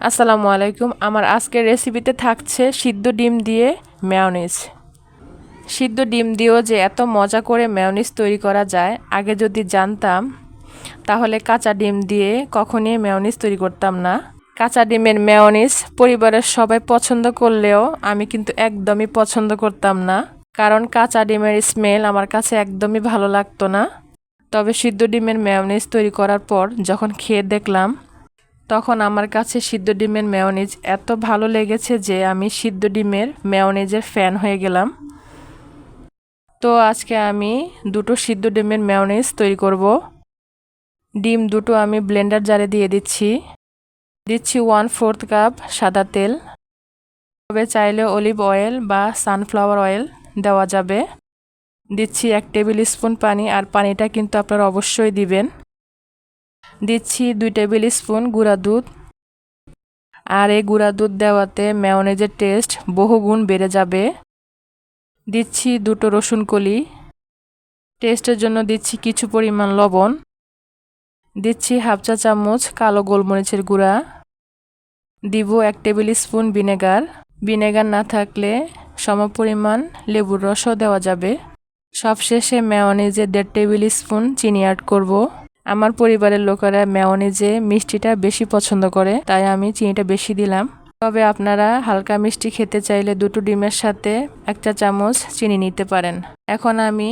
আসসালামু আলাইকুম। আমার আজকের রেসিপিতে থাকছে সিদ্ধ ডিম দিয়ে মেয়োনিজ। সিদ্ধ ডিম দিয়েও যে এত মজা করে মেয়োনিজ তৈরি করা যায়, আগে যদি জানতাম তাহলে কাঁচা ডিম দিয়ে কখনই মেয়োনিজ তৈরি করতাম না। কাঁচা ডিমের মেয়োনিজ পরিবারের সবাই পছন্দ করলেও আমি কিন্তু একদমই পছন্দ করতাম না, কারণ কাঁচা ডিমের স্মেল আমার কাছে একদমই ভালো লাগতো না। তবে সিদ্ধ ডিমের মেয়োনিজ তৈরি করার পর যখন খেয়ে দেখলাম, তখন আমার কাছে সিদ্ধ ডিমের মেয়োনিজ এত ভালো লেগেছে যে আমি সিদ্ধ ডিমের মেয়োনিজের ফ্যান হয়ে গেলাম। তো আজকে আমি দুটো সিদ্ধ ডিমের মেয়োনিজ তৈরি করব। ডিম দুটো আমি ব্লেন্ডার জারে দিয়ে দিচ্ছি 1/4 কাপ সাদা তেল। তবে চাইলে অলিভ অয়েল বা সানফ্লাওয়ার অয়েল দেওয়া যাবে। দিচ্ছি 1 টেবিল স্পুন পানি, আর পানিটা কিন্তু আপনারা অবশ্যই দিবেন। দিচ্ছি 2 টেবিল স্পুন গুঁড়া দুধ, আর এই গুঁড়া দুধ দেওয়াতে মেয়োনিজের টেস্ট বহুগুণ বেড়ে যাবে। দিচ্ছি 2 রসুন কলি, টেস্টের জন্য দিচ্ছি কিছু পরিমাণ লবণ। দিচ্ছি 1/2 চা চামচ কালো গোলমরিচের গুঁড়া। দিব 1 টেবিল স্পুন ভিনেগার। ভিনেগার না থাকলে সমপরিমাণ লেবুর রসও দেওয়া যাবে। সবশেষে মেয়োনিজে 1.5 টেবিল স্পুন চিনি অ্যাড করব। আমার পরিবারের লোকেরা মেয়োনিজে মিষ্টিটা বেশি পছন্দ করে, তাই আমি চিনিটা বেশি দিলাম। তবে আপনারা হালকা মিষ্টি খেতে চাইলে 2 ডিমের সাথে 1 চা চামচ চিনি নিতে পারেন। এখন আমি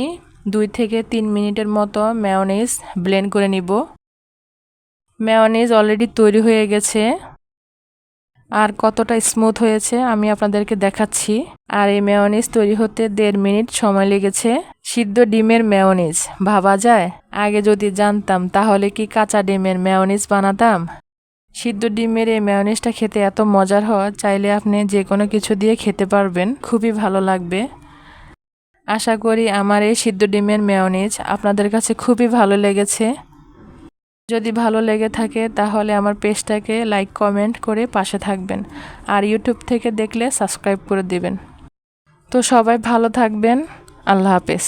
2 থেকে 3 মিনিটের মতো মেয়োনিজ ব্লেন্ড করে নিব। মেয়োনিজ অলরেডি তৈরি হয়ে গেছে, আর কতটা স্মুথ হয়েছে আমি আপনাদেরকে দেখাচ্ছি। আর এই মেয়োনিজ তৈরি হতে 1.5 মিনিট সময় লেগেছে। সিদ্ধ ডিমের মেয়োনিজ ভাবা যায়? আগে যদি জানতাম তাহলে কি কাঁচা ডিমের মেয়োনিজ বানাতাম? সিদ্ধ ডিমের এই মেয়োনিজটা খেতে এত মজার হয়, চাইলে আপনি যে কোনো কিছু দিয়ে খেতে পারবেন, খুবই ভালো লাগবে। আশা করি আমার এই সিদ্ধ ডিমের মেয়োনিজ আপনাদের কাছে খুবই ভালো লেগেছে। যদি ভালো লেগে থাকে তাহলে আমার পেজটাকে লাইক কমেন্ট করে পাশে থাকবেন, আর ইউটিউব থেকে দেখলে সাবস্ক্রাইব করে দিবেন। তো সবাই ভালো থাকবেন। আল্লাহ হাফেজ।